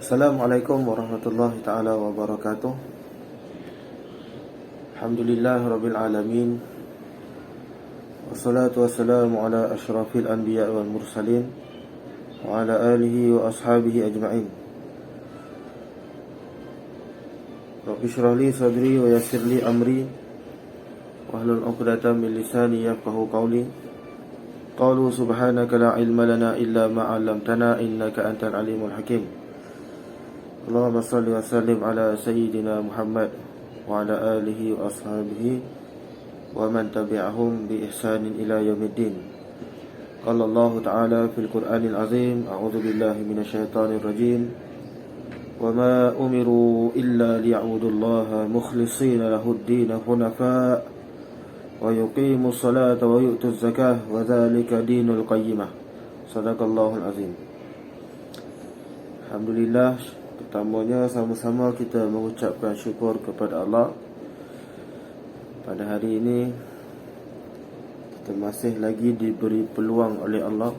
Assalamualaikum warahmatullahi ta'ala wabarakatuh. Alhamdulillah rabbil alamin. Wassalatu wassalamu ala ashrafil anbiya wal mursalin wa ala alihi wa ashabihi ajma'in. Rabbi shrah li sadri wa yassir li amri wahlul 'uqdatam min lisani yafqahu qawli. Qalu subhanaka la ilma lana illa ma 'allamtana innaka antal alimul hakim. Allahumma salli wa sallim ala sayyidina Muhammad wa ala alihi wa ashabihi wa man tabi'ahum bi ihsanin ila yaumiddin. Qala Allah ta'ala fil Qur'anil azim, a'udzu billahi minasyaitonir rajim. Wa ma umiru illa liya'budullaha mukhlishina lahud-din hunafa wa yuqimus salata wa yu'tuz zakah wa dzalika dinul qayyimah. Shadaqallahul azim. Alhamdulillah, pertamanya sama-sama kita mengucapkan syukur kepada Allah. Pada hari ini kita masih lagi diberi peluang oleh Allah,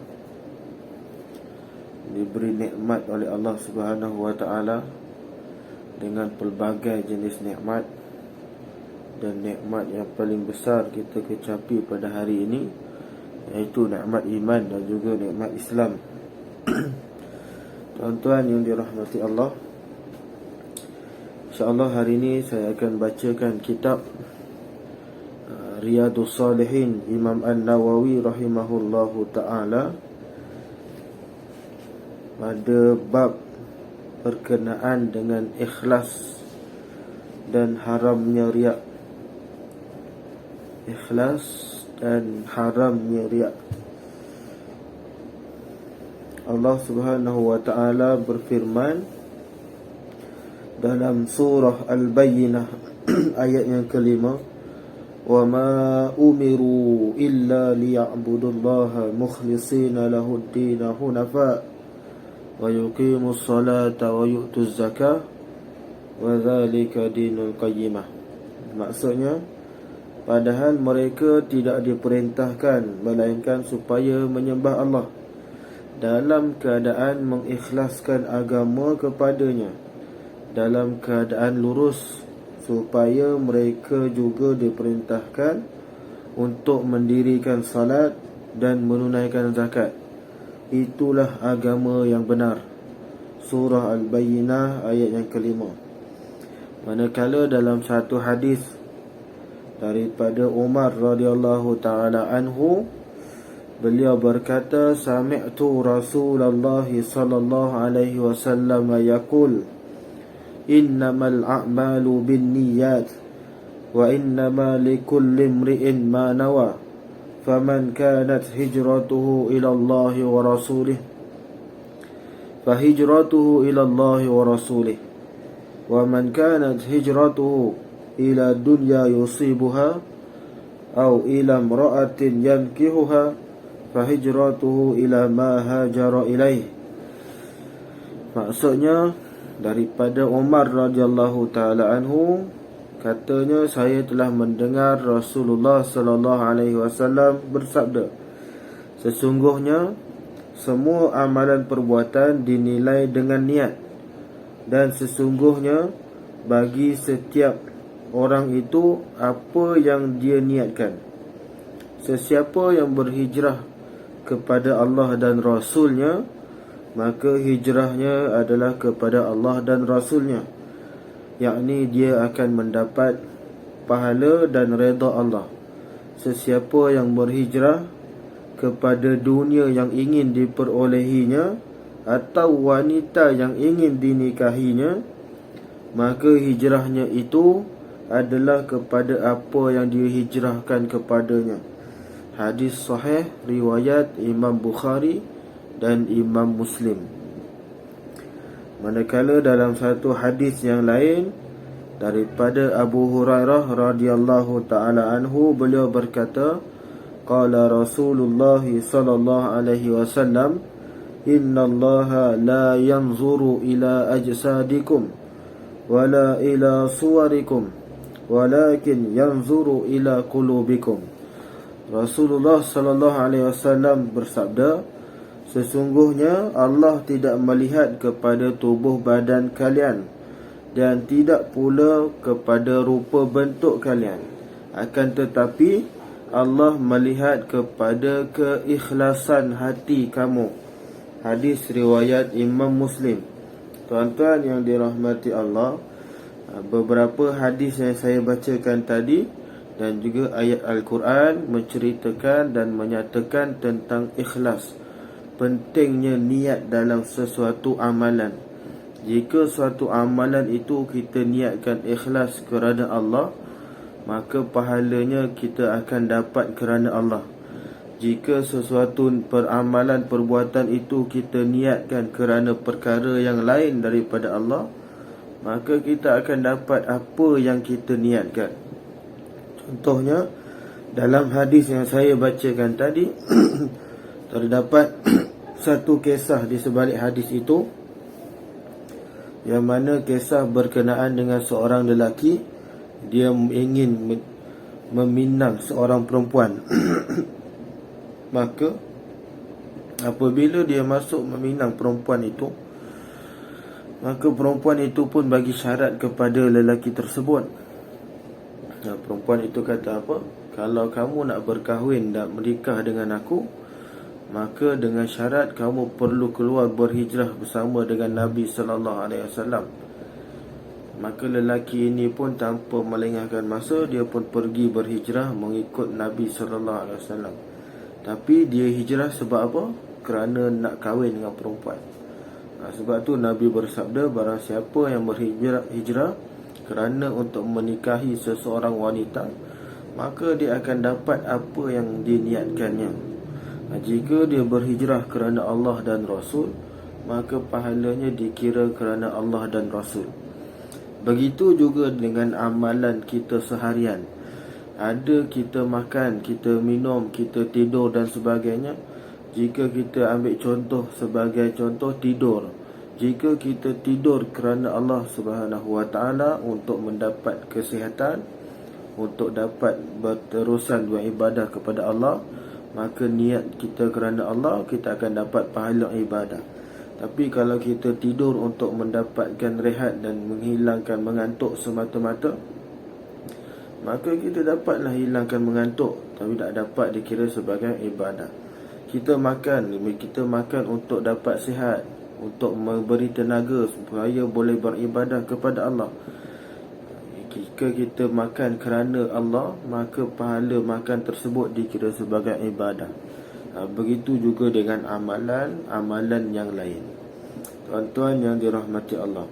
diberi nikmat oleh Allah Subhanahu wa ta'ala dengan pelbagai jenis nikmat. Dan nikmat yang paling besar kita kecapi pada hari ini iaitu nikmat iman dan juga nikmat Islam. Tuan-tuan yang dirahmati Allah, InsyaAllah hari ini saya akan bacakan kitab Riyadhus Salihin Imam An-Nawawi rahimahullahu ta'ala pada bab berkenaan dengan ikhlas dan haramnya riak. Ikhlas dan haramnya riak. Allah Subhanahu wa ta'ala berfirman dalam surah Al-Bayyinah ayat yang kelima, wa ma umiru illa liya'budullaha mukhlishina lahud-din hunafa wa yuqimus salata wa yu'tuz zakah wa dzalika dinul qayyimah. Maksudnya, padahal mereka tidak diperintahkan melainkan supaya menyembah Allah dalam keadaan mengikhlaskan agama kepadanya, dalam keadaan lurus, supaya mereka juga diperintahkan untuk mendirikan salat dan menunaikan zakat. Itulah agama yang benar. Surah Al-Bayyinah ayat yang kelima. Manakala dalam satu hadis daripada Umar radhiyallahu ta'ala anhu, beliau berkata, sami'tu Rasulullah sallallahu alaihi wasallam yaqul, innamal a'malu binniyat wa innama likulli imri'in ma nawa, faman kanat hijratuhu ila Allah wa rasulih fahijratuhu ila Allah wa rasulih, wa man kanat hijratuhu ila dunya yusibuha aw ila imra'atin yankihuha fahijratuhu ila ma hajara ilaih. Maksudnya, daripada Umar radhiyallahu ta'ala anhu, katanya, saya telah mendengar Rasulullah sallallahu alaihi wasallam bersabda, sesungguhnya semua amalan perbuatan dinilai dengan niat, dan sesungguhnya bagi setiap orang itu apa yang dia niatkan. Sesiapa yang berhijrah kepada Allah dan Rasulnya, maka hijrahnya adalah kepada Allah dan Rasulnya, yakni dia akan mendapat pahala dan redha Allah. Sesiapa yang berhijrah kepada dunia yang ingin diperolehinya atau wanita yang ingin dinikahinya, maka hijrahnya itu adalah kepada apa yang dia hijrahkan kepadanya. Hadis sahih riwayat Imam Bukhari dan Imam Muslim. Manakala dalam satu hadis yang lain daripada Abu Hurairah radhiyallahu ta'ala anhu, beliau berkata, qala Rasulullah sallallahu alaihi wasallam, innallaha la yanzuru ila ajsadikum wala ila suwarikum walakin yanzuru ila qulubikum. Rasulullah sallallahu alaihi wasallam bersabda, Sesungguhnya Allah tidak melihat kepada tubuh badan kalian dan tidak pula kepada rupa bentuk kalian. Akan tetapi Allah melihat kepada keikhlasan hati kamu. Hadis riwayat Imam Muslim. Tuan-tuan yang dirahmati Allah, beberapa hadis yang saya bacakan tadi dan juga ayat Al-Quran menceritakan dan menyatakan tentang ikhlas. Pentingnya niat dalam sesuatu amalan. Jika suatu amalan itu kita niatkan ikhlas kerana Allah, maka pahalanya kita akan dapat kerana Allah. Jika sesuatu peramalan, perbuatan itu kita niatkan kerana perkara yang lain daripada Allah, maka kita akan dapat apa yang kita niatkan. Contohnya, dalam hadis yang saya bacakan tadi terdapat satu kisah di sebalik hadis itu, yang mana kisah berkenaan dengan seorang lelaki. Dia ingin meminang seorang perempuan. Maka apabila dia masuk meminang perempuan itu, maka perempuan itu pun bagi syarat kepada lelaki tersebut. Perempuan itu kata apa? Kalau kamu nak berkahwin, nak menikah dengan aku, maka dengan syarat kamu perlu keluar berhijrah bersama dengan Nabi SAW. Maka lelaki ini pun tanpa melengahkan masa, dia pun pergi berhijrah mengikut Nabi SAW. Tapi dia hijrah sebab apa? Kerana nak kahwin dengan perempuan. Sebab tu Nabi bersabda, barang siapa yang berhijrah kerana untuk menikahi seseorang wanita, maka dia akan dapat apa yang diniatkannya. Jika dia berhijrah kerana Allah dan Rasul, maka pahalanya dikira kerana Allah dan Rasul. Begitu juga dengan amalan kita seharian. Ada kita makan, kita minum, kita tidur dan sebagainya. Jika kita ambil contoh, sebagai contoh tidur, jika kita tidur kerana Allah SWT untuk mendapat kesihatan, untuk dapat berterusan beribadah kepada Allah, maka niat kita kerana Allah, kita akan dapat pahala ibadah. Tapi kalau kita tidur untuk mendapatkan rehat dan menghilangkan mengantuk semata-mata, maka kita dapatlah hilangkan mengantuk, tapi tak dapat dikira sebagai ibadah. Kita makan untuk dapat sihat, untuk memberi tenaga supaya boleh beribadah kepada Allah. Jika kita makan kerana Allah, maka pahala makan tersebut dikira sebagai ibadah. Begitu juga dengan amalan yang lain. Tuan-tuan yang dirahmati Allah,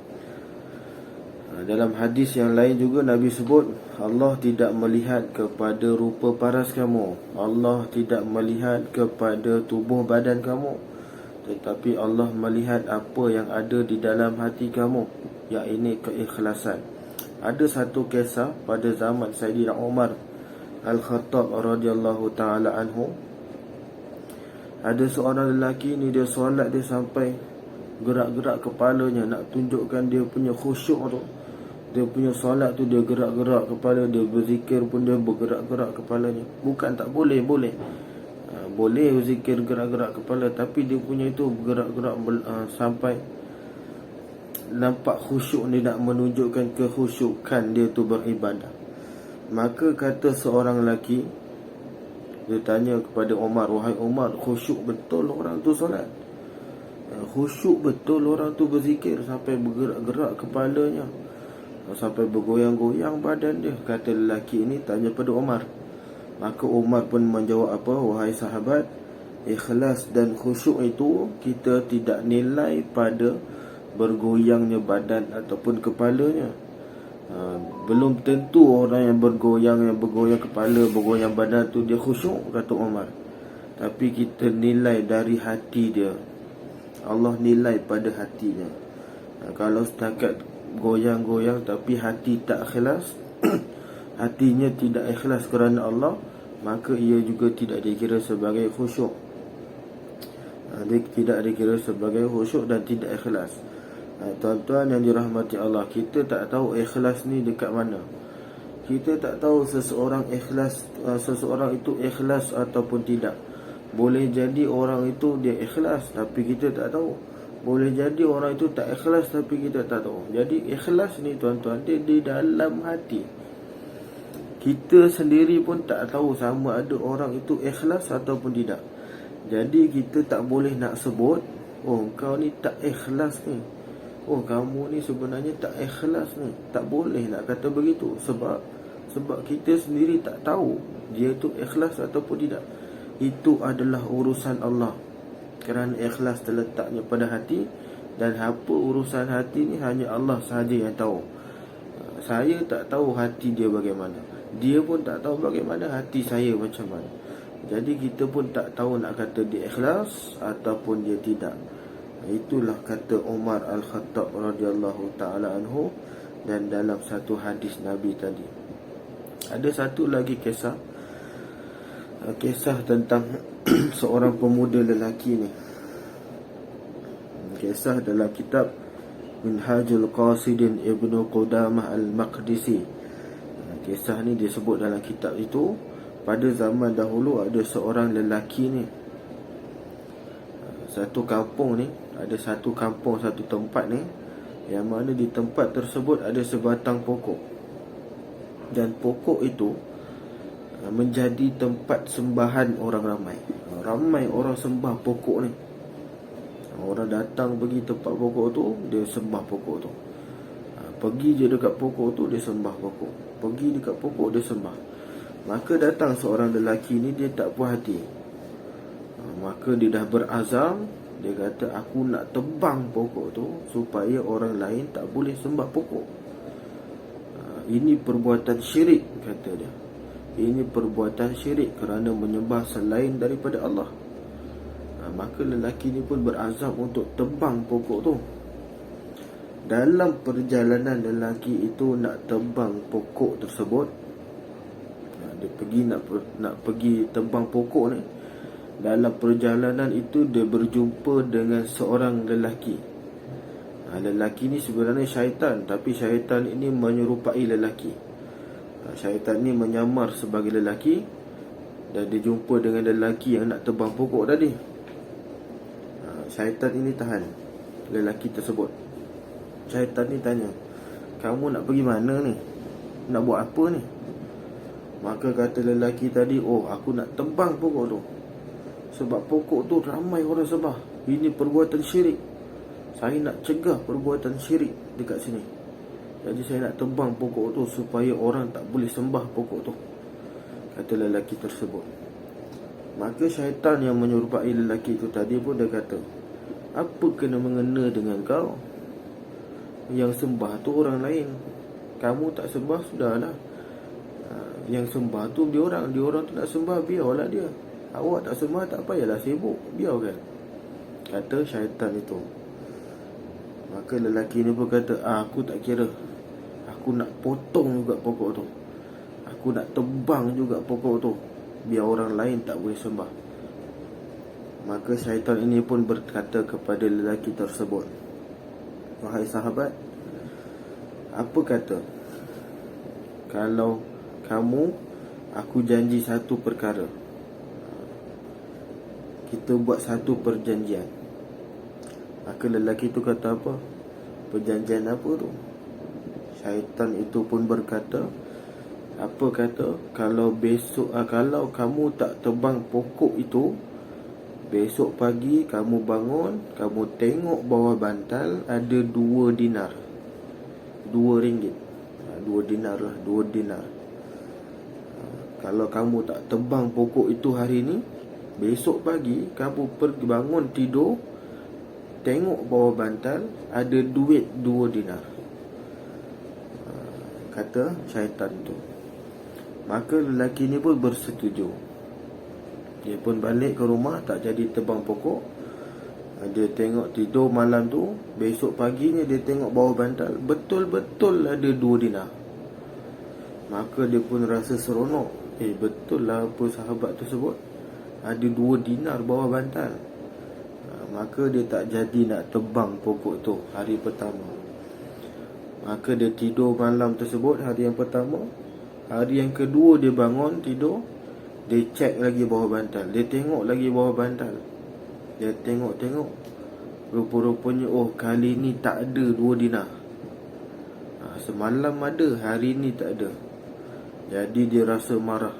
dalam hadis yang lain juga Nabi sebut, Allah tidak melihat kepada rupa paras kamu, Allah tidak melihat kepada tubuh badan kamu, tetapi Allah melihat apa yang ada di dalam hati kamu, iaitu keikhlasan. Ada satu kisah pada zaman Sayyidina Umar Al-Khattab radhiyallahu ta'ala anhu. Ada seorang lelaki ni, dia solat dia sampai gerak-gerak kepalanya, nak tunjukkan dia punya khusyuk tu. Dia punya solat tu dia gerak-gerak kepala, dia berzikir pun dia bergerak-gerak kepalanya. Bukan tak boleh, boleh berzikir gerak-gerak kepala, tapi dia punya itu bergerak-gerak sampai nampak khusyuk ni, nak menunjukkan kekhusyukan dia tu beribadah. Maka kata seorang lelaki, dia tanya kepada Umar, wahai Umar, khusyuk betul orang tu solat? Khusyuk betul orang tu berzikir sampai bergerak-gerak kepalanya, sampai bergoyang-goyang badan dia? Kata lelaki ini tanya pada Umar. Maka Umar pun menjawab apa? Wahai sahabat, ikhlas dan khusyuk itu kita tidak nilai pada bergoyangnya badan ataupun kepalanya. Belum tentu orang yang bergoyang kepala, bergoyang badan tu dia khusyuk, kata Umar. Tapi kita nilai dari hati dia. Allah nilai pada hatinya. Kalau setakat goyang-goyang tapi hati tak ikhlas, hatinya tidak ikhlas kerana Allah, maka ia juga tidak dikira sebagai khusyuk. Dia tidak dikira sebagai khusyuk dan tidak ikhlas. Tuan-tuan yang dirahmati Allah, kita tak tahu ikhlas ni dekat mana. Kita tak tahu seseorang itu ikhlas ataupun tidak. Boleh jadi orang itu dia ikhlas tapi kita tak tahu. Boleh jadi orang itu tak ikhlas tapi kita tak tahu. Jadi ikhlas ni tuan-tuan, dia di dalam hati. Kita sendiri pun tak tahu sama ada orang itu ikhlas ataupun tidak. Jadi kita tak boleh nak sebut, oh kau ni tak ikhlas ni, oh kamu ni sebenarnya tak ikhlas ni. Tak boleh nak kata begitu. Sebab kita sendiri tak tahu dia tu ikhlas ataupun tidak. Itu adalah urusan Allah. Kerana ikhlas terletaknya pada hati. Dan apa urusan hati ni hanya Allah sahaja yang tahu. Saya tak tahu hati dia bagaimana. Dia pun tak tahu bagaimana hati saya macam mana. Jadi kita pun tak tahu nak kata dia ikhlas ataupun dia tidak. Itulah kata Umar Al-Khattab radhiyallahu ta'ala anhu. Dan dalam satu hadis Nabi tadi. Ada satu lagi kisah tentang seorang pemuda lelaki ni. Kisah dalam kitab Minhajul Qasidin Ibnu Qudamah Al-Maqdisi. Kisah ni disebut dalam kitab itu. Pada zaman dahulu ada seorang lelaki ni. Satu kampung ni, ada satu kampung, satu tempat ni, yang mana di tempat tersebut ada sebatang pokok. Dan pokok itu menjadi tempat sembahan orang ramai. Ramai orang sembah pokok ni. Orang datang pergi tempat pokok tu, dia sembah pokok tu. Pergi je dekat pokok tu, dia sembah pokok. Pergi dekat pokok, dia sembah. Maka datang seorang lelaki ni, dia tak puas hati. Maka dia dah berazam. Dia kata, aku nak tebang pokok tu supaya orang lain tak boleh sembah pokok. Ini perbuatan syirik, kata dia. Ini perbuatan syirik kerana menyembah selain daripada Allah. Maka lelaki ni pun berazam untuk tebang pokok tu. Dalam perjalanan lelaki itu nak tebang pokok tersebut, dia pergi nak pergi tebang pokok ni. Dalam perjalanan itu dia berjumpa dengan seorang lelaki. Lelaki ni sebenarnya syaitan, tapi syaitan ini menyerupai lelaki. Syaitan ni menyamar sebagai lelaki. Dan dia jumpa dengan lelaki yang nak tebang pokok tadi. Syaitan ini tahan lelaki tersebut. Syaitan ni tanya, kamu nak pergi mana ni? Nak buat apa ni? Maka kata lelaki tadi, oh aku nak tebang pokok tu. Sebab pokok tu ramai orang sembah. Ini perbuatan syirik. Saya nak cegah perbuatan syirik dekat sini. Jadi saya nak tebang pokok tu supaya orang tak boleh sembah pokok tu, kata lelaki tersebut. Maka syaitan yang menyerupai lelaki itu tadi pun dia kata, apa kena mengena dengan kau? Yang sembah tu orang lain. Kamu tak sembah, sudahlah. Yang sembah tu dia orang tu nak sembah, biarlah dia. Awak tak sembah, tak payahlah sibuk, biarkan, kata syaitan itu. Maka lelaki ni pun kata, aku tak kira. Aku nak potong juga pokok tu. Aku nak tebang juga pokok tu, biar orang lain tak boleh sembah. Maka syaitan ini pun berkata kepada lelaki tersebut, wahai sahabat, apa kata kalau kamu, aku janji satu perkara. Kita buat satu perjanjian. Maka lelaki itu kata apa? Perjanjian apa tu? Syaitan itu pun berkata, apa kata, kalau besok, kalau kamu tak tebang pokok itu, besok pagi kamu bangun, kamu tengok bawah bantal ada 2 dinar, 2 ringgit, 2 dinar lah, 2 dinar. Kalau kamu tak tebang pokok itu hari ni, besok pagi kamu pergi bangun tidur, tengok bawah bantal ada duit 2 dinar, kata syaitan tu. Maka lelaki ni pun bersetuju. Dia pun balik ke rumah, tak jadi tebang pokok. Dia tengok tidur malam tu, besok paginya dia tengok bawah bantal, betul-betul ada 2 dinar. Maka dia pun rasa seronok. Betul lah apa sahabat tersebut, ada 2 dinar bawah bantal. Maka dia tak jadi nak tebang pokok tu hari pertama. Maka dia tidur malam tersebut, hari yang pertama. Hari yang kedua dia bangun tidur, Dia cek lagi bawah bantal, dia tengok lagi bawah bantal, dia tengok. Rupa-rupanya kali ni tak ada 2 dinar. Semalam ada, hari ni tak ada. Jadi dia rasa marah.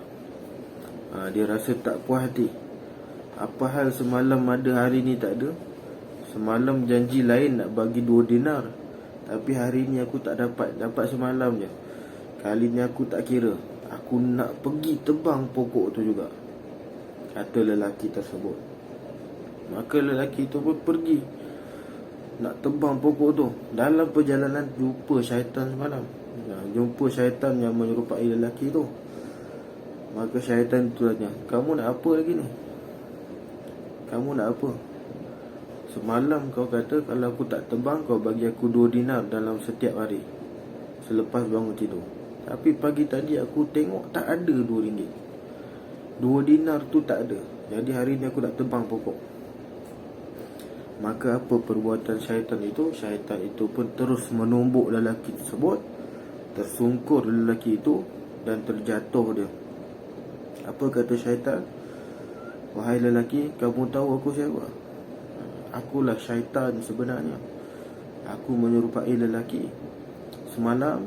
Dia rasa tak puas hati. Apa hal semalam ada, hari ni tak ada? Semalam janji lain nak bagi 2 dinar, tapi hari ni aku tak dapat semalam je. Kali ni aku tak kira, aku nak pergi tebang pokok tu juga, kata lelaki tersebut. Maka lelaki tu pun pergi nak tebang pokok tu. Dalam perjalanan jumpa syaitan semalam. Jumpa syaitan yang menyerupai lelaki tu. Maka syaitan tu tanya, kamu nak apa lagi ni? Kamu nak apa? Semalam kau kata kalau aku tak tebang, kau bagi aku 2 dinar dalam setiap hari selepas bangun tidur. Tapi pagi tadi aku tengok tak ada 2 ringgit, 2 dinar tu tak ada. Jadi hari ni aku nak tebang pokok. Maka apa perbuatan syaitan itu? Syaitan itu pun terus menumbuk lelaki tersebut. Tersungkur lelaki itu dan terjatuh dia. Apa kata syaitan? Wahai lelaki, kamu tahu aku siapa? Akulah syaitan sebenarnya. Aku menyerupai lelaki. Semalam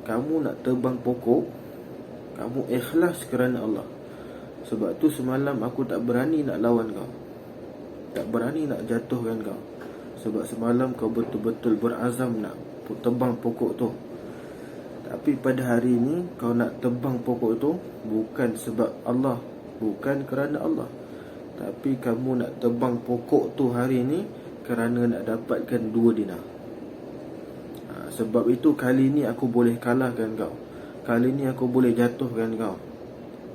kamu nak tebang pokok, kamu ikhlas kerana Allah. Sebab tu semalam aku tak berani nak lawan kau, tak berani nak jatuhkan kau. Sebab semalam kau betul-betul berazam nak tebang pokok tu. Tapi pada hari ni kau nak tebang pokok tu bukan sebab Allah, bukan kerana Allah, tapi kamu nak tebang pokok tu hari ni kerana nak dapatkan 2 dinar. Sebab itu kali ni aku boleh kalahkan kau, kali ni aku boleh jatuhkan kau,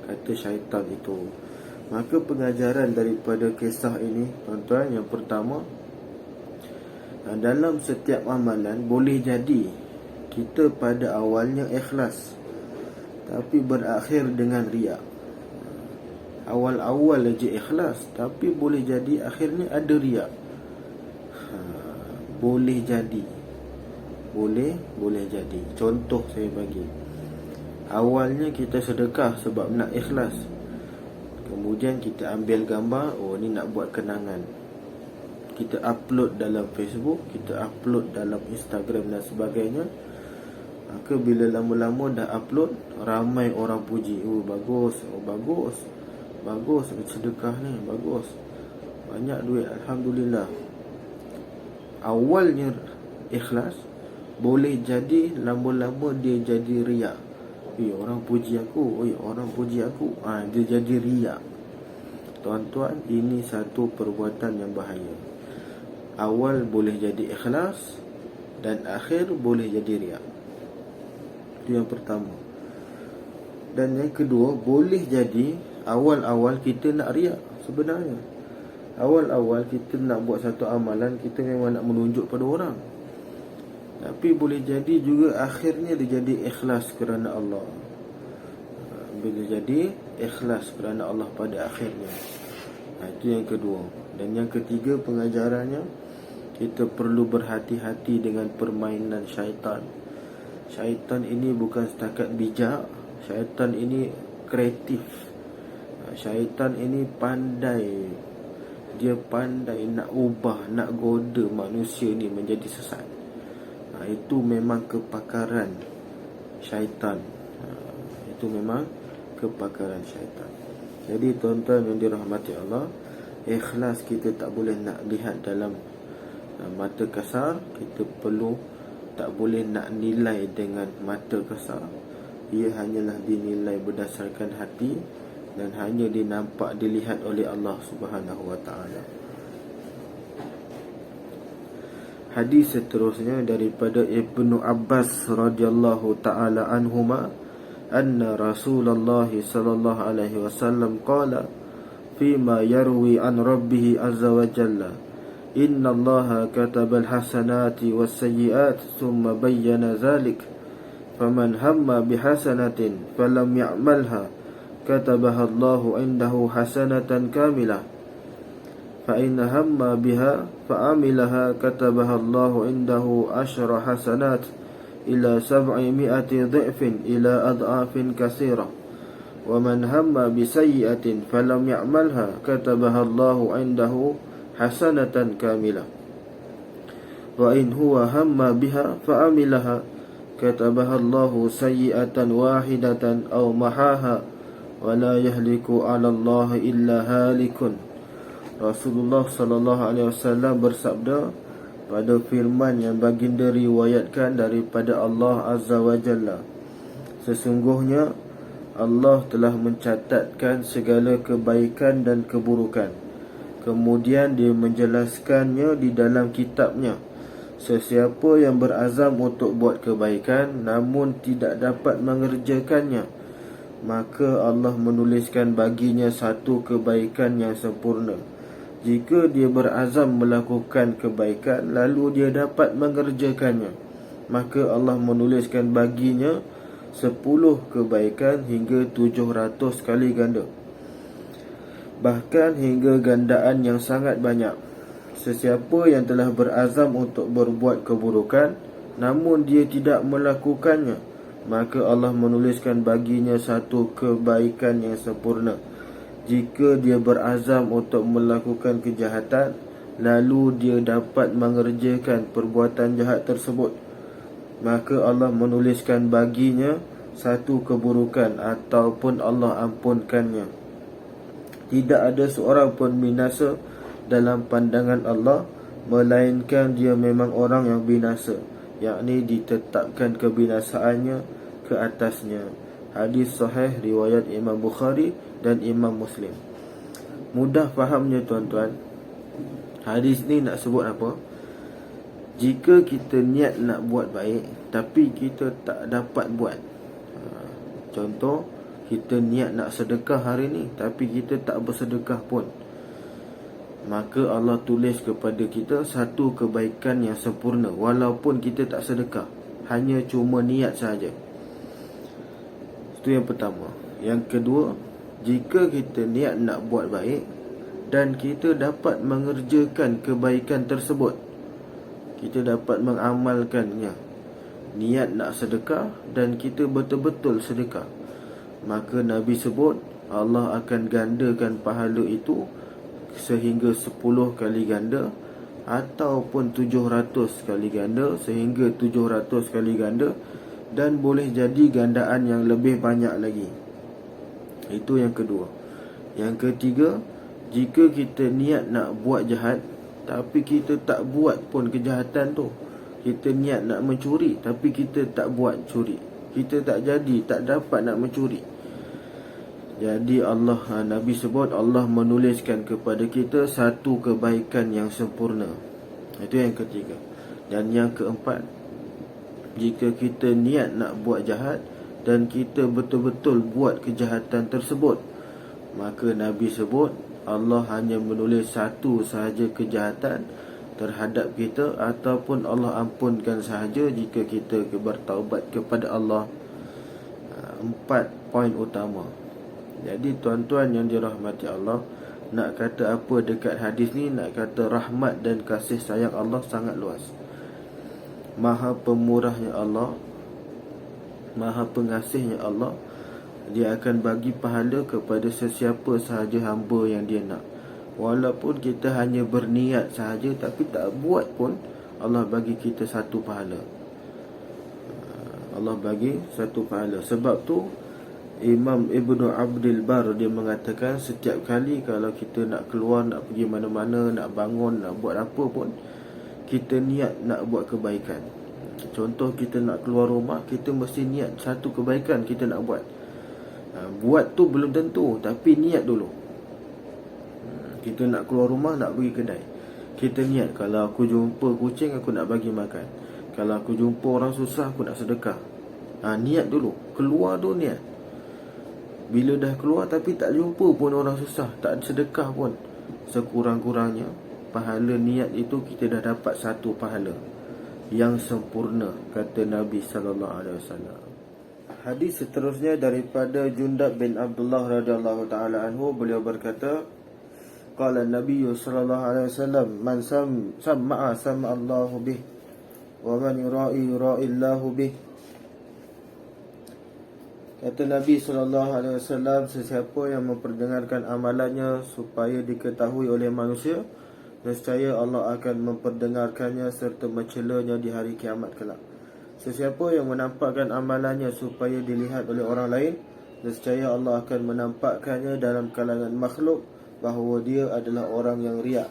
kata syaitan itu. Maka pengajaran daripada kisah ini, tuan-tuan, yang pertama, dalam setiap amalan boleh jadi kita pada awalnya ikhlas tapi berakhir dengan riak. Awal-awal aja ikhlas, tapi boleh jadi akhirnya ada riak. Boleh jadi, boleh jadi. Contoh saya bagi, awalnya kita sedekah sebab nak ikhlas, kemudian kita ambil gambar, ni nak buat kenangan, kita upload dalam Facebook, kita upload dalam Instagram dan sebagainya. Maka bila lama-lama dah upload, ramai orang puji, bagus, bagus sedekah ni, bagus, banyak duit, Alhamdulillah. Awalnya ikhlas, boleh jadi lama-lama dia jadi riak. Orang puji aku, dia jadi riak. Tuan-tuan, ini satu perbuatan yang bahaya. Awal boleh jadi ikhlas dan akhir boleh jadi riak. Itu yang pertama. Dan yang kedua, boleh jadi awal-awal kita nak riak sebenarnya. Awal-awal kita nak buat satu amalan, kita memang nak menunjuk pada orang. Tapi boleh jadi juga akhirnya dia jadi ikhlas kerana Allah. Bila jadi ikhlas kerana Allah pada akhirnya. Itu yang kedua. Dan yang ketiga pengajarannya, kita perlu berhati-hati dengan permainan syaitan. Syaitan ini bukan setakat bijak, syaitan ini kreatif. Syaitan ini pandai. Dia pandai nak ubah, nak goda manusia ni menjadi sesat. Itu memang kepakaran syaitan. Itu memang kepakaran syaitan. Jadi tuan-tuan yang dirahmati Allah, ikhlas kita tak boleh nak lihat dalam mata kasar. Kita tak boleh nak nilai dengan mata kasar. Ia hanyalah dinilai berdasarkan hati dan hanya dilihat oleh Allah Subhanahu wa taala. Hadis seterusnya daripada Ibnu Abbas radhiyallahu taala anhuma, anna Rasulullah sallallahu alaihi wasallam qala fima yarwi an rabbih azza wa jalla, inna Allaha kataba al-hasanati was-sayyi'at thumma bayyana dhalik, faman hamma bihasanatin falam ya'malha katabaha Allahu indahu hasanatan kamilah, fa in hamma biha fa'amilaha katabaha Allahu indahu 10 hasanat ila 700 dhifin ila ad'afin katsira, ومن هم بسيئة فلم يعملها كتبها الله عنده حسنة كاملة وإن هو هم بها فعملها كتبها الله سيئة واحدة أو محاها ولا يهلك على الله إلا هالك. Rasulullah sallallahu alaihi wasallam bersabda pada firman yang baginda riwayatkan daripada Allah Azza wa Jalla, sesungguhnya Allah telah mencatatkan segala kebaikan dan keburukan. Kemudian dia menjelaskannya di dalam kitabnya. Sesiapa yang berazam untuk buat kebaikan namun tidak dapat mengerjakannya, maka Allah menuliskan baginya satu kebaikan yang sempurna. Jika dia berazam melakukan kebaikan lalu dia dapat mengerjakannya, maka Allah menuliskan baginya 10 kebaikan hingga 700 kali ganda, bahkan hingga gandaan yang sangat banyak. Sesiapa yang telah berazam untuk berbuat keburukan namun dia tidak melakukannya, maka Allah menuliskan baginya satu kebaikan yang sempurna. Jika dia berazam untuk melakukan kejahatan lalu dia dapat mengerjakan perbuatan jahat tersebut, maka Allah menuliskan baginya satu keburukan ataupun Allah ampunkannya. Tidak ada seorang pun binasa dalam pandangan Allah melainkan dia memang orang yang binasa, yakni ditetapkan kebinasaannya ke atasnya. Hadis sahih riwayat Imam Bukhari dan Imam Muslim. Mudah fahamnya tuan-tuan, hadis ni nak sebut apa? Jika kita niat nak buat baik tapi kita tak dapat buat, contoh kita niat nak sedekah hari ni tapi kita tak bersedekah pun, maka Allah tulis kepada kita satu kebaikan yang sempurna walaupun kita tak sedekah, hanya cuma niat sahaja. Itu yang pertama. Yang kedua, jika kita niat nak buat baik dan kita dapat mengerjakan kebaikan tersebut, kita dapat mengamalkannya, niat nak sedekah dan kita betul-betul sedekah, maka Nabi sebut Allah akan gandakan pahala itu sehingga 10 kali ganda ataupun 700 kali ganda, sehingga 700 kali ganda, dan boleh jadi gandaan yang lebih banyak lagi. Itu yang kedua. Yang ketiga, jika kita niat nak buat jahat tapi kita tak buat pun kejahatan tu, kita niat nak mencuri tapi kita tak buat curi, kita tak dapat nak mencuri, jadi Nabi sebut Allah menuliskan kepada kita satu kebaikan yang sempurna. Itu yang ketiga. Dan yang keempat, jika kita niat nak buat jahat dan kita betul-betul buat kejahatan tersebut, maka Nabi sebut Allah hanya menulis satu sahaja kejahatan terhadap kita ataupun Allah ampunkan sahaja jika kita bertaubat kepada Allah. 4 poin utama. Jadi tuan-tuan yang dirahmati Allah, nak kata apa dekat hadis ni? Nak kata rahmat dan kasih sayang Allah sangat luas. Maha pemurahnya Allah, Maha pengasihnya Allah, dia akan bagi pahala kepada sesiapa sahaja hamba yang dia nak. Walaupun kita hanya berniat sahaja tapi tak buat pun, Allah bagi kita satu pahala. Allah bagi satu pahala. Sebab tu Imam Ibnu Abdul Bar dia mengatakan, setiap kali kalau kita nak keluar, nak pergi mana-mana, nak bangun, nak buat apa pun, kita niat nak buat kebaikan. Contoh kita nak keluar rumah, kita mesti niat satu kebaikan kita nak buat. Buat tu belum tentu, tapi niat dulu. Kita nak keluar rumah, nak pergi kedai, kita niat, kalau aku jumpa kucing aku nak bagi makan, kalau aku jumpa orang susah aku nak sedekah. Niat dulu, keluar tu niat. Bila dah keluar tapi tak jumpa pun orang susah, tak sedekah pun, sekurang-kurangnya pahala niat itu kita dah dapat satu pahala yang sempurna, kata Nabi SAW. Hadis seterusnya daripada Jundab bin Abdullah radhiyallahu taala anhu, beliau berkata, qala Nabi sallallahu alaihi wasallam, man sam'a Allahu bih, wa man yura'i Allahu bih. Kata Nabi SAW, sesiapa yang memperdengarkan amalannya supaya diketahui oleh manusia, nescaya Allah akan memperdengarkannya serta mencelanya di hari kiamat kelak. Sesiapa yang menampakkan amalannya supaya dilihat oleh orang lain, nescaya Allah akan menampakkannya dalam kalangan makhluk bahawa dia adalah orang yang riak.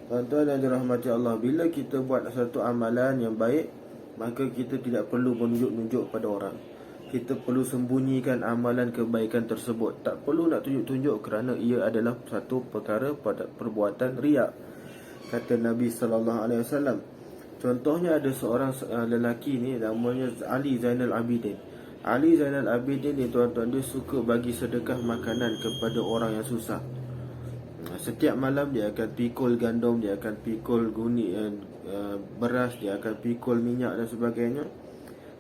Tuan-tuan yang dirahmati Allah, bila kita buat satu amalan yang baik, maka kita tidak perlu menunjuk-nunjuk pada orang. Kita perlu sembunyikan amalan kebaikan tersebut. Tak perlu nak tunjuk-tunjuk kerana ia adalah satu perkara pada perbuatan riak. Kata Nabi SAW. Contohnya ada seorang lelaki ni, namanya Ali Zainal Abidin. Ali Zainal Abidin ni tuan-tuan, dia suka bagi sedekah makanan kepada orang yang susah. Setiap malam dia akan pikul gandum, dia akan pikul beras, dia akan pikul minyak dan sebagainya,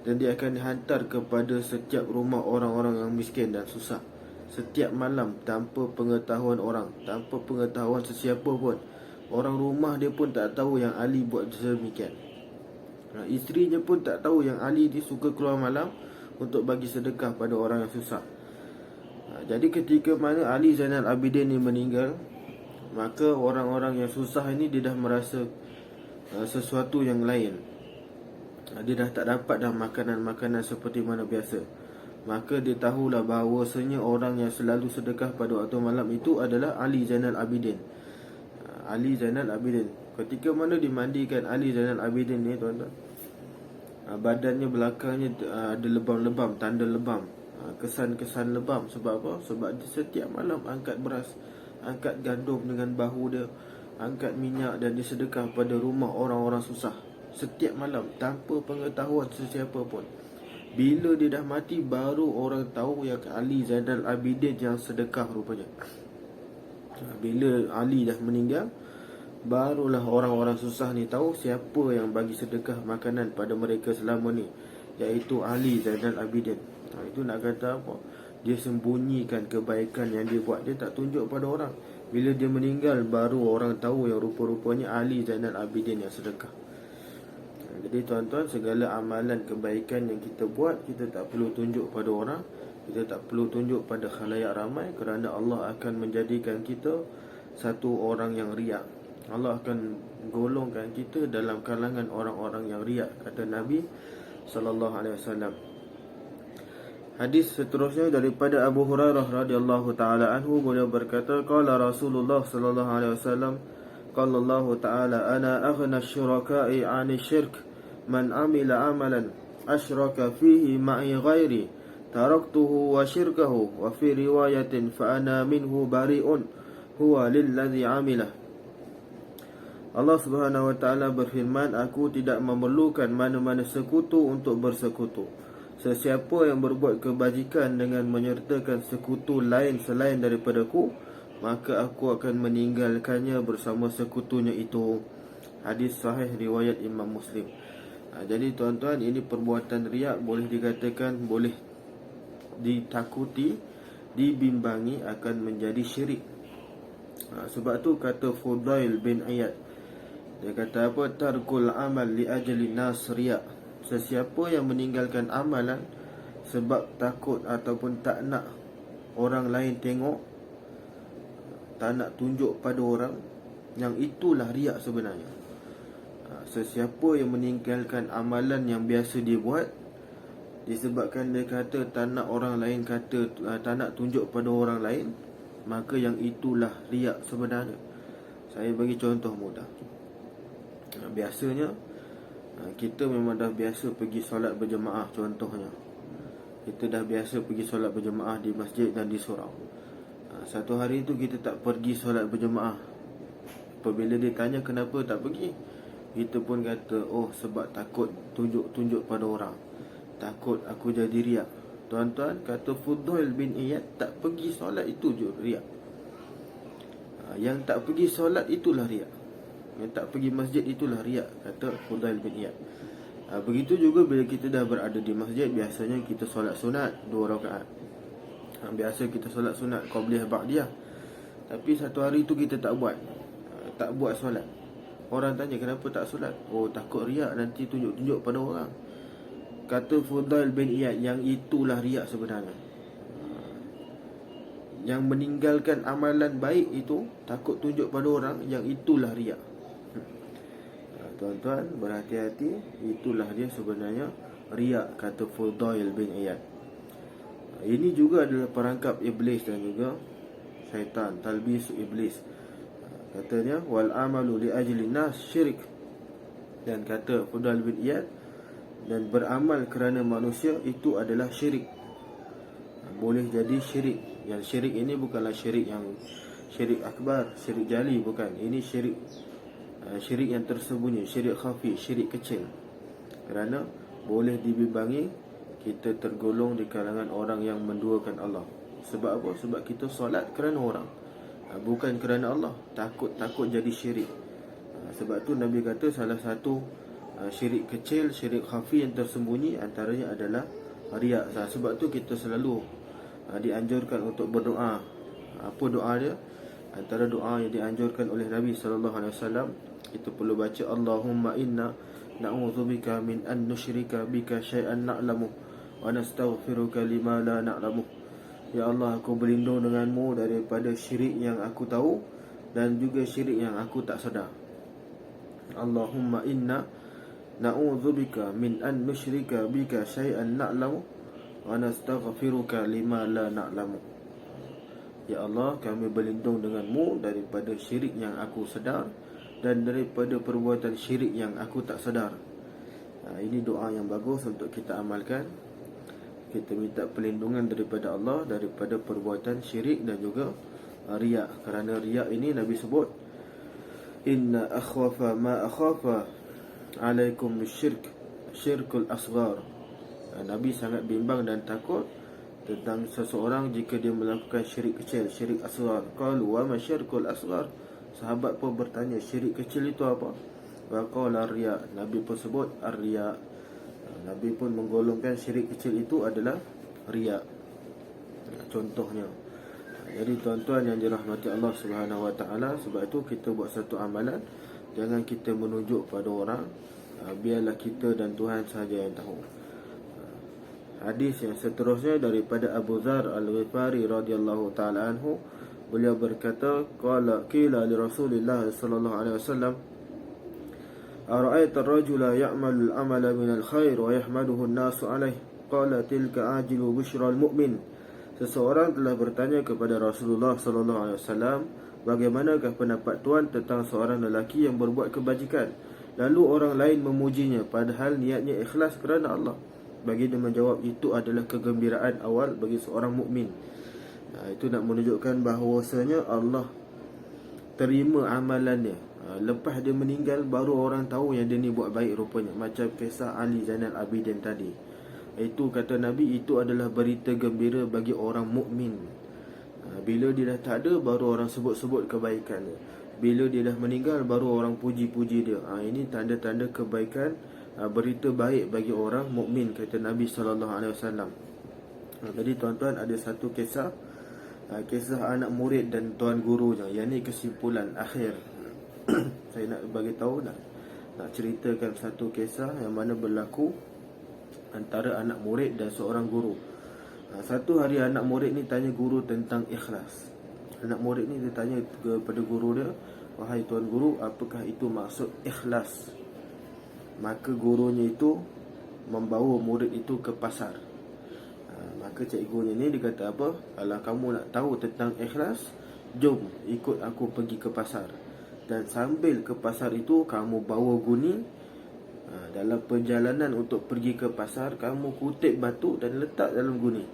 dan dia akan dihantar kepada setiap rumah orang-orang yang miskin dan susah. Setiap malam, tanpa pengetahuan orang, tanpa pengetahuan sesiapa pun. Orang rumah dia pun tak tahu yang Ali buat sedemikian. Isterinya pun tak tahu yang Ali dia suka keluar malam untuk bagi sedekah pada orang yang susah. Jadi ketika mana Ali Zainal Abidin ni meninggal, maka orang-orang yang susah ini dia dah merasa sesuatu yang lain. Dia dah tak dapat dah makanan-makanan seperti mana biasa. Maka dia tahulah bahawasanya orang yang selalu sedekah pada waktu malam itu adalah Ali Zainal Abidin. Ali Zainal Abidin. Ketika mana dimandikan Ali Zainal Abidin ni tuan-tuan, badannya belakangnya ada lebam-lebam, tanda lebam, kesan-kesan lebam. Sebab apa? Sebab dia setiap malam angkat beras, angkat gandum dengan bahu dia, angkat minyak, dan disedekah pada rumah orang-orang susah setiap malam tanpa pengetahuan sesiapa pun. Bila dia dah mati, baru orang tahu yang Ali Zainal Abidin yang sedekah rupanya. Bila Ali dah meninggal, barulah orang-orang susah ni tahu siapa yang bagi sedekah makanan pada mereka selama ni, iaitu Ali Zainal Abidin. Itu nak kata apa? Dia sembunyikan kebaikan yang dia buat, dia tak tunjuk pada orang. Bila dia meninggal, baru orang tahu yang rupa-rupanya Ali Zainal Abidin yang sedekah. Jadi tuan-tuan, segala amalan kebaikan yang kita buat, kita tak perlu tunjuk pada orang. Kita tak perlu tunjuk pada khalayak ramai, kerana Allah akan menjadikan kita satu orang yang riak. Allah akan golongkan kita dalam kalangan orang-orang yang riak, kata Nabi SAW. Hadis seterusnya daripada Abu Hurairah radhiyallahu taala anhu, beliau berkata, qala Rasulullah sallallahu alaihi wasallam, qala Allah taala, ana aghna asy-syuraka'i 'ani syirk, man 'amila 'amalan asyraka fihi ma'i ghairi taraktuhu wa syirkahu, wa fi riwayatin fa ana minhu bari'un huwa lilladzi 'amilah. Allah Subhanahu wa taala berfirman, aku tidak memerlukan mana-mana sekutu untuk bersekutu. Sesiapa yang berbuat kebajikan dengan menyertakan sekutu lain selain daripadaku, maka aku akan meninggalkannya bersama sekutunya itu. Hadis sahih riwayat Imam Muslim. Jadi tuan-tuan, ini perbuatan riak boleh dikatakan, boleh ditakuti, dibimbangi akan menjadi syirik. Sebab tu kata Fudail bin Iyad, dia kata apa? Tarkul amal li ajli nas riak. Sesiapa yang meninggalkan amalan sebab takut ataupun tak nak orang lain tengok, tak nak tunjuk pada orang, yang itulah riak sebenarnya. Sesiapa yang meninggalkan amalan yang biasa dia buat disebabkan dia kata tak nak orang lain kata, tak nak tunjuk pada orang lain, maka yang itulah riak sebenarnya. Saya bagi contoh mudah. Biasanya kita memang dah biasa pergi solat berjemaah. Contohnya, kita dah biasa pergi solat berjemaah di masjid dan di surau. Satu hari tu kita tak pergi solat berjemaah. Apabila dia tanya kenapa tak pergi, kita pun kata, oh sebab takut tunjuk-tunjuk pada orang, takut aku jadi riak. Tuan-tuan, kata Fudail bin Iyad, tak pergi solat itu je riak. Yang tak pergi solat itulah riak. Yang tak pergi masjid itulah riak, kata Fudail bin Iyad. Begitu juga bila kita dah berada di masjid, biasanya kita solat sunat 2 rakaat. Biasa kita solat sunat qabliyah ba'diyah. Tapi satu hari tu kita tak buat, tak buat solat. Orang tanya kenapa tak solat? Oh, takut riak, nanti tunjuk-tunjuk pada orang. Kata Fudail bin Iyad, yang itulah riak sebenarnya. yang meninggalkan amalan baik itu, takut tunjuk pada orang, yang itulah riak. Tuan-tuan berhati-hati, itulah dia sebenarnya riak, kata Fudail bin Iyad. Ini juga adalah perangkap iblis dan juga syaitan, talbisu iblis. Katanya wal amalu li ajli nas syirik. Dan kata Fudail bin Iyad, dan beramal kerana manusia itu adalah syirik. Boleh jadi syirik. Yang syirik ini bukanlah syirik yang syirik akbar, syirik jali, bukan. Ini syirik syirik yang tersembunyi, syirik khafi, syirik kecil. Kerana boleh dibimbangi kita tergolong di kalangan orang yang menduakan Allah. Sebab apa? Sebab kita solat kerana orang, bukan kerana Allah. Takut jadi syirik. Sebab tu Nabi kata salah satu syirik kecil, syirik khafi yang tersembunyi antaranya adalah riak. Sebab tu kita selalu dianjurkan untuk berdoa. Apa doa dia? Antara doa yang dianjurkan oleh Nabi SAW, kita perlu baca Allahumma inna na'udzubika min an nusyrika bika syai'an na'lamu wa nastaghfiruka lima la na'lamu. Ya Allah, aku berlindung denganmu daripada syirik yang aku tahu dan juga syirik yang aku tak sedar. Allahumma inna na'udzubika min an nusyrika bika syai'an na'lamu wa nastaghfiruka lima la na'lamu. Ya Allah, kami berlindung denganmu daripada syirik yang aku sedar dan daripada perbuatan syirik yang aku tak sedar. Ini doa yang bagus untuk kita amalkan. Kita minta perlindungan daripada Allah daripada perbuatan syirik dan juga riak. Kerana riak ini Nabi sebut, inna akhwafa ma akhafa alaikum syirk, syirkul asghar. Nabi sangat bimbang dan takut tentang seseorang jika dia melakukan syirik kecil, syirik asghar. Qalu wa ma syirkul asghar? Sahabat pun bertanya, syirik kecil itu apa? Wa qala riya. Nabi pun sebut ar-riya. Nabi pun menggolongkan syirik kecil itu adalah riya. Contohnya. Jadi tuan-tuan yang dirahmati Allah Subhanahu Wa Taala, sebab itu kita buat satu amalan, jangan kita menunjuk pada orang, biarlah kita dan Tuhan sahaja yang tahu. Hadis yang seterusnya daripada Abu Dzar Al-Ghifari radhiyallahu taala anhu, beliau berkata, qila li Rasulillah sallallahu alaihi wasallam, ara'aita ar-rajula ya'malu al-amala min al-khair wa yahmaduhu an-nasu alayh, qala tilka ajilu bushra al-mu'min. Seseorang telah bertanya kepada Rasulullah sallallahu alaihi wasallam, bagaimanakah pendapat tuan tentang seorang lelaki yang berbuat kebajikan, lalu orang lain memujinya padahal niatnya ikhlas kerana Allah? Bagi dia menjawab, itu adalah kegembiraan awal bagi seorang mukmin. Itu nak menunjukkan bahawasanya Allah terima amalannya. Lepas dia meninggal baru orang tahu yang dia ni buat baik rupanya. Macam kisah Ali Zainal Abidin tadi. Itu kata Nabi, itu adalah berita gembira bagi orang mukmin. Bila dia dah tak ada baru orang sebut-sebut kebaikannya. Bila dia dah meninggal baru orang puji-puji dia. Ini tanda-tanda kebaikan, berita baik bagi orang mukmin, kata Nabi SAW. Jadi tuan-tuan, ada satu kisah, kisah anak murid dan tuan gurunya. Yang ni kesimpulan akhir. Saya nak bagi tahu, nak ceritakan satu kisah yang mana berlaku antara anak murid dan seorang guru. Satu hari anak murid ni tanya guru tentang ikhlas. Anak murid ni dia tanya kepada guru dia, wahai tuan guru, apakah itu maksud ikhlas? Maka gurunya itu membawa murid itu ke pasar. Maka cikgunya ni dia kata apa? Kalau kamu nak tahu tentang ikhlas, jom ikut aku pergi ke pasar. Dan sambil ke pasar itu kamu bawa guni. Dalam perjalanan untuk pergi ke pasar, kamu kutip batu dan letak dalam guni.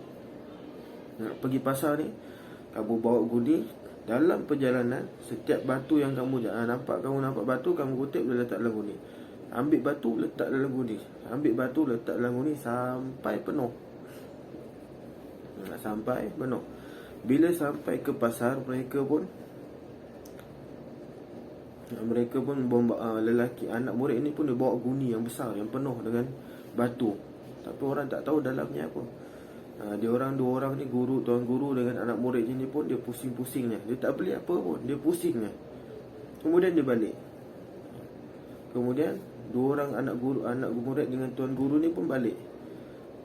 Nak pergi pasar ni, kamu bawa guni. Dalam perjalanan, setiap batu yang kamu nampak batu, kamu kutip dan letak dalam guni. Ambil batu, letak dalam guni. Ambil batu, letak dalam guni sampai penuh. Sampai penuh. Bila sampai ke pasar, mereka pun lelaki, anak murid ini pun dia bawa guni yang besar, yang penuh dengan batu. Tapi orang tak tahu dalamnya apa. Dua orang ni, tuan guru dengan anak murid ini pun dia pusing-pusingnya. Dia tak beli apa pun, dia pusingnya. Kemudian dia balik. Kemudian dua orang anak murid dengan tuan guru ni pun balik.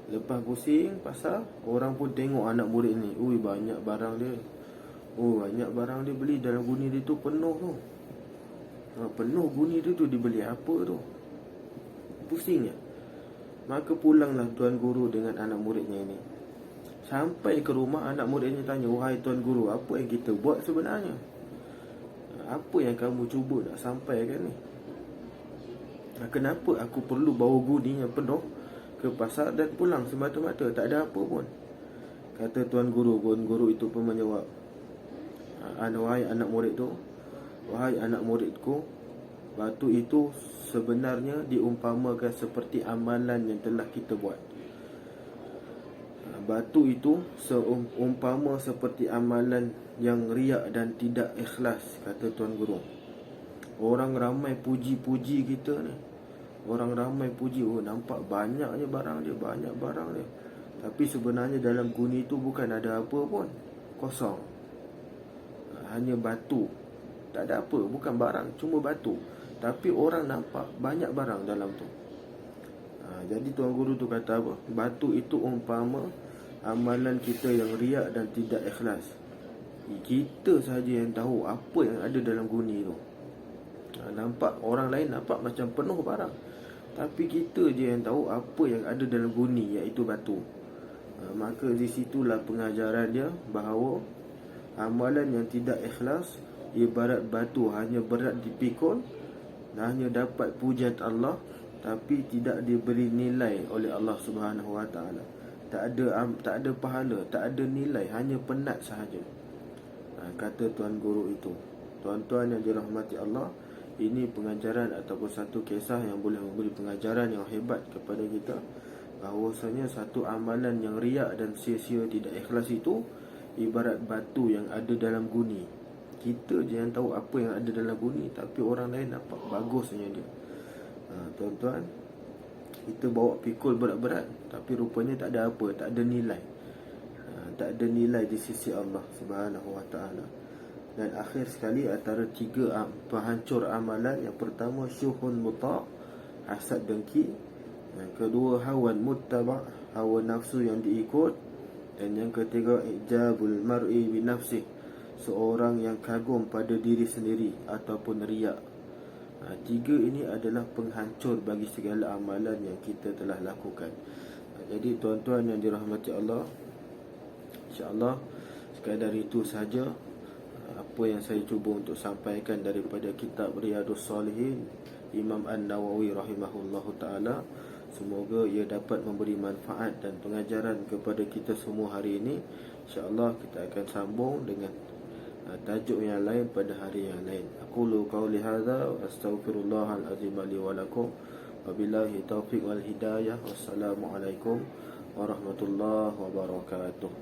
Lepas pusing pasar, orang pun tengok anak murid ni, ui banyak barang dia. Oh, banyak barang dia beli dalam guni dia tu penuh tu. Penuh guni dia tu, dibeli apa tu? Pusingnya. Maka pulanglah tuan guru dengan anak muridnya ini. Sampai ke rumah, anak muridnya tanya, wahai tuan guru, apa yang kita buat sebenarnya? Apa yang kamu cuba nak sampaikan ni? Kenapa aku perlu bawa guni yang penuh ke pasar dan pulang semata-mata, tak ada apa pun? Kata tuan guru itu pun menjawab, wahai anak murid tu, wahai anak muridku, batu itu sebenarnya diumpamakan seperti amalan yang telah kita buat. Batu itu seumpama seperti amalan yang riak dan tidak ikhlas, kata tuan guru. Orang ramai puji-puji kita ni. Orang ramai puji, oh nampak banyaknya barang dia, banyak barang dia. Tapi sebenarnya dalam guni itu bukan ada apa pun, kosong. Hanya batu, tak ada apa, bukan barang, cuma batu. Tapi orang nampak banyak barang dalam tu. Jadi tuan guru tu kata apa? Batu itu umpama amalan kita yang riak dan tidak ikhlas. Kita saja yang tahu apa yang ada dalam guni tu. Nampak orang lain nampak macam penuh barang, tapi kita je yang tahu apa yang ada dalam guni, iaitu batu. Maka di situlah pengajaran dia bahawa amalan yang tidak ikhlas ibarat batu, hanya berat dipikul, hanya dapat pujian Allah, tapi tidak diberi nilai oleh Allah Subhanahu Wa Taala. Tak ada pahala, tak ada nilai, hanya penat sahaja. Kata tuan guru itu. Tuan-tuan yang dirahmati Allah, ini pengajaran ataupun satu kisah yang boleh memberi pengajaran yang hebat kepada kita, bahawasanya satu amalan yang riak dan sia-sia, tidak ikhlas itu ibarat batu yang ada dalam guni. Kita je yang tahu apa yang ada dalam guni, tapi orang lain nampak bagusnya dia. Tuan-tuan, kita bawa pikul berat-berat, tapi rupanya tak ada apa, tak ada nilai. Tak ada nilai di sisi Allah Subhanahu Wa Taala. Dan akhir sekali, antara tiga penghancur amalan, yang pertama syuhun muta', hasad dengki. Yang kedua hawan muttaba', hawa nafsu yang diikut. Dan yang ketiga ijabul mar'i bi nafsih, seorang yang kagum pada diri sendiri ataupun riak. Tiga ini adalah penghancur bagi segala amalan yang kita telah lakukan. Jadi tuan-tuan yang dirahmati Allah, InsyaAllah sekadar itu sahaja apa yang saya cuba untuk sampaikan daripada kitab Riyadhus Salihin Imam An-Nawawi rahimahullahu ta'ala. Semoga ia dapat memberi manfaat dan pengajaran kepada kita semua hari ini. InsyaAllah kita akan sambung dengan tajuk yang lain pada hari yang lain. Aqulu qawli hadza wa astaghfirullahal azim li wa lakum. Wabillahi taufiq wal hidayah. Wassalamualaikum warahmatullahi wabarakatuh.